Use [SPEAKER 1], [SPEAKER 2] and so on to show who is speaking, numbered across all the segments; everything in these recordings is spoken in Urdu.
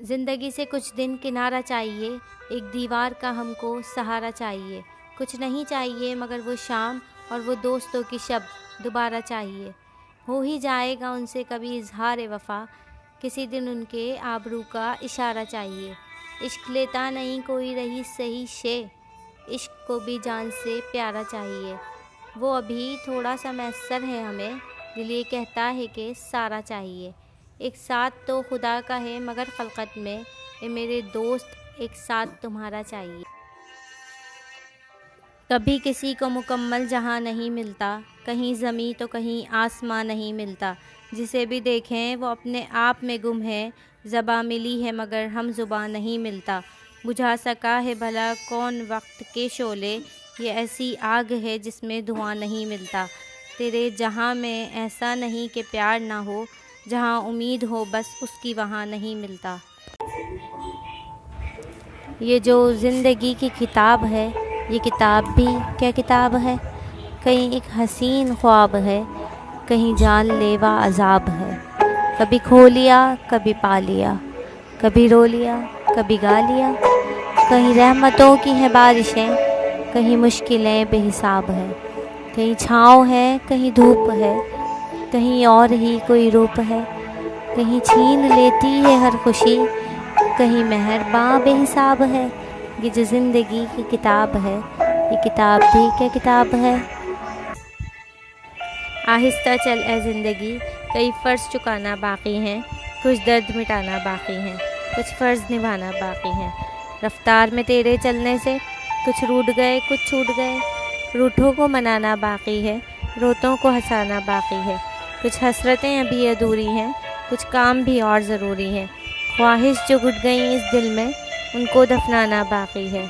[SPEAKER 1] زندگی سے کچھ دن کنارہ چاہیے، ایک دیوار کا ہم کو سہارا چاہیے، کچھ نہیں چاہیے مگر وہ شام اور وہ دوستوں کی شب دوبارہ چاہیے۔ ہو ہی جائے گا ان سے کبھی اظہار وفا، کسی دن ان کے آبرو کا اشارہ چاہیے۔ عشق لیتا نہیں کوئی رہی صحیح شے، عشق کو بھی جان سے پیارا چاہیے۔ وہ ابھی تھوڑا سا میسر ہے ہمیں، دل یہ کہتا ہے کہ سارا چاہیے۔ ایک ساتھ تو خدا کا ہے مگر خلقت میں، اے میرے دوست ایک ساتھ تمہارا چاہیے۔ کبھی کسی کو مکمل جہاں نہیں ملتا، کہیں زمیں تو کہیں آسماں نہیں ملتا، جسے بھی دیکھیں وہ اپنے آپ میں گم ہے، زباں ملی ہے مگر ہم زباں نہیں ملتا۔ بجھا سکا ہے بھلا کون وقت کے شعلے، یہ ایسی آگ ہے جس میں دھواں نہیں ملتا۔ تیرے جہاں میں ایسا نہیں کہ پیار نہ ہو، جہاں امید ہو بس اس کی وہاں نہیں ملتا۔ یہ جو زندگی کی کتاب ہے، یہ کتاب بھی کیا کتاب ہے، کہیں ایک حسین خواب ہے، کہیں جان لیوا عذاب ہے۔ کبھی کھو لیا کبھی پا لیا، کبھی رو لیا کبھی گا لیا، کہیں رحمتوں کی ہیں بارشیں، کہیں مشکلیں بے حساب ہے، کہیں چھاؤں ہے کہیں دھوپ ہے، کہیں اور ہی کوئی روپ ہے، کہیں چھین لیتی ہے ہر خوشی، کہیں مہرباں بے حساب ہے۔ یہ جو زندگی کی کتاب ہے، یہ کتاب بھی کیا کتاب ہے۔ آہستہ چل اے زندگی، کئی فرض چکانا باقی ہیں، کچھ درد مٹانا باقی ہیں، کچھ فرض نبھانا باقی ہیں۔ رفتار میں تیرے چلنے سے کچھ روٹ گئے کچھ چھوٹ گئے، روٹھوں کو منانا باقی ہے، روتوں کو ہنسانا باقی ہے۔ کچھ حسرتیں ابھی ادھوری ہیں، کچھ کام بھی اور ضروری ہیں۔ خواہش جو گھٹ گئیں اس دل میں، ان کو دفنانا باقی ہے۔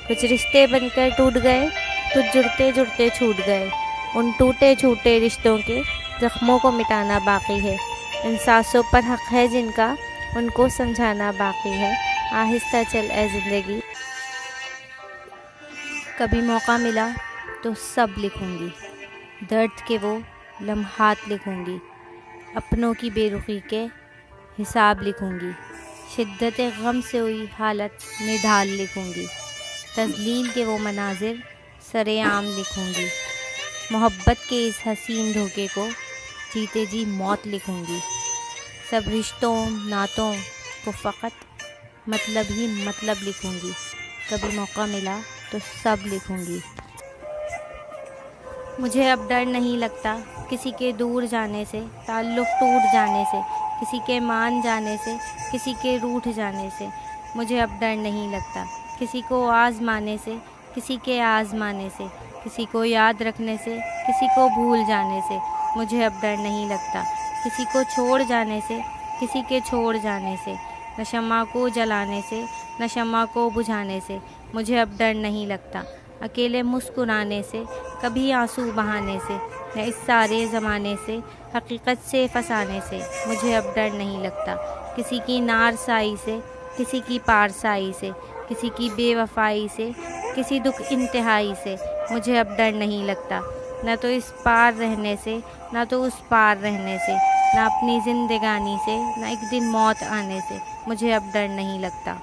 [SPEAKER 1] کچھ رشتے بن کر ٹوٹ گئے، کچھ جڑتے جڑتے چھوٹ گئے، ان ٹوٹے چھوٹے رشتوں کے زخموں کو مٹانا باقی ہے۔ ان سانسوں پر حق ہے جن کا، ان کو سمجھانا باقی ہے۔ آہستہ چل اے زندگی۔ کبھی موقع ملا تو سب لکھوں گی، درد کے وہ لمحات لکھوں گی، اپنوں کی بے رخی کے حساب لکھوں گی، شدت غم سے ہوئی حالت نڈھال لکھوں گی، تذلیل کے وہ مناظر سر عام لکھوں گی، محبت کے اس حسین دھوکے کو جیتے جی موت لکھوں گی۔ سب رشتوں نعتوں کو فقط مطلب ہی مطلب لکھوں گی، کبھی موقع ملا تو سب لکھوں گی۔ مجھے اب ڈر نہیں لگتا کسی کے دور جانے سے، تعلق ٹوٹ جانے سے، کسی کے مان جانے سے، کسی کے روٹھ جانے سے۔ مجھے اب ڈر نہیں لگتا کسی کو آزمانے سے، کسی کے آزمانے سے، کسی کو یاد رکھنے سے، کسی کو بھول جانے سے۔ مجھے اب ڈر نہیں لگتا کسی کو چھوڑ جانے سے، کسی کے چھوڑ جانے سے، نہ شمع کو جلانے سے، نہ شمع کو بجھانے سے۔ مجھے اب ڈر نہیں لگتا اکیلے مسکرانے سے، کبھی آنسو بہانے سے، نہ اس سارے زمانے سے، حقیقت سے پھنسانے سے۔ مجھے اب ڈر نہیں لگتا کسی کی نار سائی سے، کسی کی پار سائی سے، کسی کی بے وفائی سے، کسی دکھ انتہائی سے۔ مجھے اب ڈر نہیں لگتا نہ تو اس پار رہنے سے، نہ تو اس پار رہنے سے، نہ اپنی زندگانی سے، نہ ایک دن موت آنے سے۔ مجھے اب ڈر نہیں لگتا۔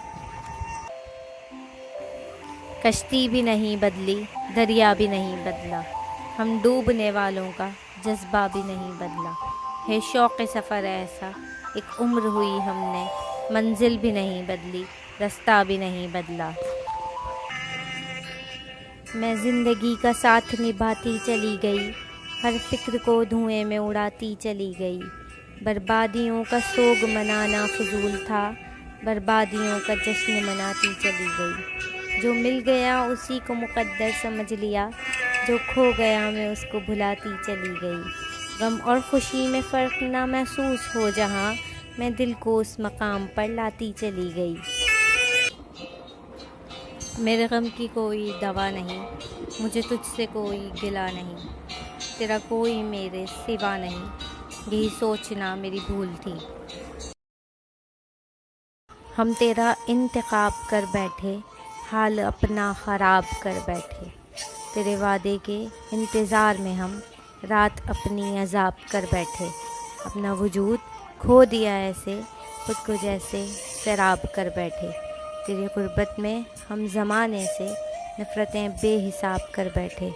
[SPEAKER 1] کشتی بھی نہیں بدلی، دریا بھی نہیں بدلا، ہم ڈوبنے والوں کا جذبہ بھی نہیں بدلا۔ ہے شوق سفر ایسا، ایک عمر ہوئی ہم نے، منزل بھی نہیں بدلی، رستہ بھی نہیں بدلا۔ میں زندگی کا ساتھ نبھاتی چلی گئی، ہر فکر کو دھوئیں میں اڑاتی چلی گئی۔ بربادیوں کا سوگ منانا فضول تھا، بربادیوں کا جشن مناتی چلی گئی۔ جو مل گیا اسی کو مقدر سمجھ لیا، جو کھو گیا میں اس کو بھلاتی چلی گئی۔ غم اور خوشی میں فرق نہ محسوس ہو جہاں، میں دل کو اس مقام پر لاتی چلی گئی۔ میرے غم کی کوئی دوا نہیں، مجھے تجھ سے کوئی گلہ نہیں، تیرا کوئی میرے سوا نہیں، یہی سوچنا میری بھول تھی۔ ہم تیرا انتخاب کر بیٹھے، حال اپنا خراب کر بیٹھے، تیرے وعدے کے انتظار میں ہم رات اپنی عذاب کر بیٹھے۔ اپنا وجود کھو دیا ایسے، خود کو جیسے سیراب کر بیٹھے، تیری غربت میں ہم زمانے سے نفرتیں بے حساب کر بیٹھے۔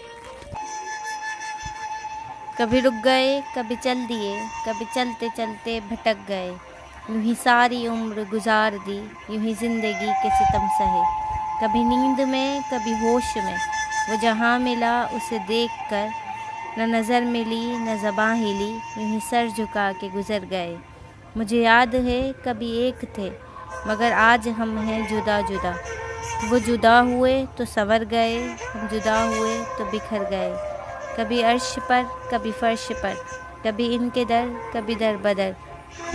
[SPEAKER 1] کبھی رک گئے، کبھی چل دیے، کبھی چلتے چلتے بھٹک گئے، یوں ہی ساری عمر گزار دی، یوں ہی زندگی کے ستم سہے۔ کبھی نیند میں، کبھی ہوش میں، وہ جہاں ملا اسے دیکھ کر، نہ نظر ملی نہ زباں ہلی، یوں ہی سر جھکا کے گزر گئے۔ مجھے یاد ہے کبھی ایک تھے مگر آج ہم ہیں جدا جدا، وہ جدا ہوئے تو سنور گئے، ہم جدا ہوئے تو بکھر گئے۔ کبھی عرش پر، کبھی فرش پر، کبھی ان کے در، کبھی در بدر،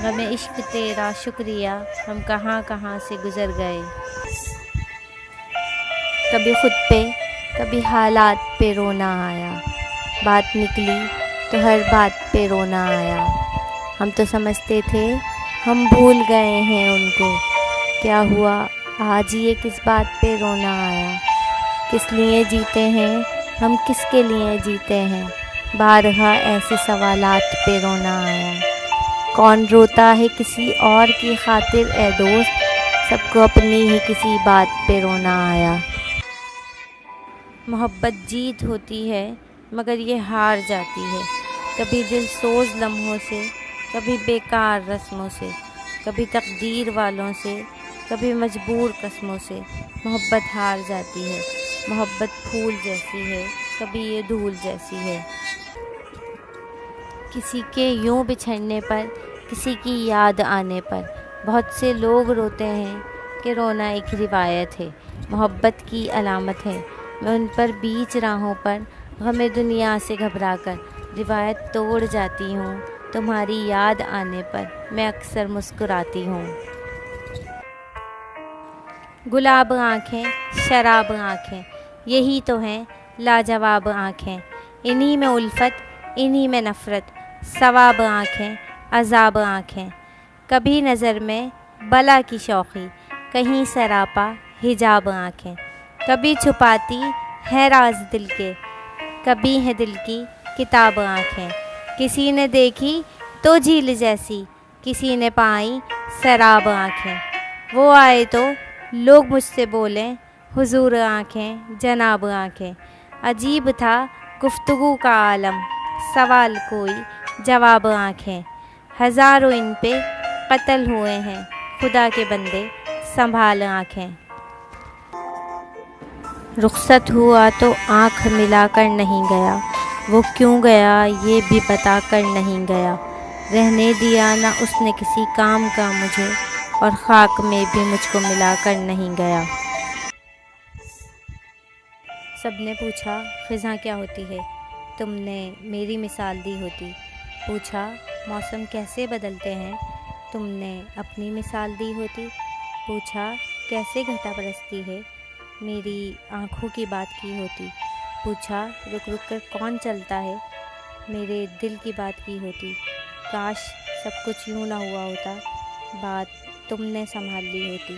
[SPEAKER 1] غم عشق تیرا شکریہ، ہم کہاں کہاں سے گزر گئے۔ کبھی خود پہ، کبھی حالات پہ رونا آیا، بات نکلی تو ہر بات پہ رونا آیا۔ ہم تو سمجھتے تھے ہم بھول گئے ہیں ان کو، کیا ہوا آج یہ کس بات پہ رونا آیا۔ کس لیے جیتے ہیں ہم، کس کے لیے جیتے ہیں، بارہا ایسے سوالات پہ رونا آیا۔ کون روتا ہے کسی اور کی خاطر اے دوست، سب کو اپنی ہی کسی بات پہ رونا آیا۔ محبت جیت ہوتی ہے مگر یہ ہار جاتی ہے، کبھی دل سوز لمحوں سے، کبھی بیکار رسموں سے، کبھی تقدیر والوں سے، کبھی مجبور قسموں سے۔ محبت ہار جاتی ہے، محبت پھول جیسی ہے، کبھی یہ دھول جیسی ہے۔ کسی کے یوں بچھڑنے پر، کسی کی یاد آنے پر، بہت سے لوگ روتے ہیں کہ رونا ایک روایت ہے، محبت کی علامت ہے۔ میں ان پر بیچ راہوں پر غم دنیا سے گھبرا کر روایت توڑ جاتی ہوں، تمہاری یاد آنے پر میں اکثر مسکراتی ہوں۔ گلاب آنکھیں، شراب آنکھیں، یہی تو ہیں لاجواب آنکھیں، انہی میں الفت، انہی میں نفرت، ثواب آنکھیں، عذاب آنکھیں۔ کبھی نظر میں بلا کی شوخی، کہیں سراپا حجاب آنکھیں، کبھی چھپاتی ہے راز دل کے، کبھی ہے دل کی کتاب آنکھیں۔ کسی نے دیکھی تو جھیل جیسی، کسی نے پائی سراب آنکھیں، وہ آئے تو لوگ مجھ سے بولیں حضور آنکھیں، جناب آنکھیں۔ عجیب تھا گفتگو کا عالم، سوال کوئی جواب آنکھیں، ہزاروں ان پہ قتل ہوئے ہیں، خدا کے بندے سنبھال آنکھیں۔ رخصت ہوا تو آنکھ ملا کر نہیں گیا، وہ کیوں گیا یہ بھی بتا کر نہیں گیا، رہنے دیا نہ اس نے کسی کام کا مجھے، اور خاک میں بھی مجھ کو ملا کر نہیں گیا۔ سب نے پوچھا خزاں کیا ہوتی ہے، تم نے میری مثال دی ہوتی، پوچھا موسم کیسے بدلتے ہیں، تم نے اپنی مثال دی ہوتی، پوچھا کیسے گھٹا برستی ہے، میری آنکھوں کی بات کی ہوتی، پوچھا رک رک کر کون چلتا ہے، میرے دل کی بات کی ہوتی، کاش سب کچھ یوں نہ ہوا ہوتا، بات تم نے سنبھال لی ہوتی۔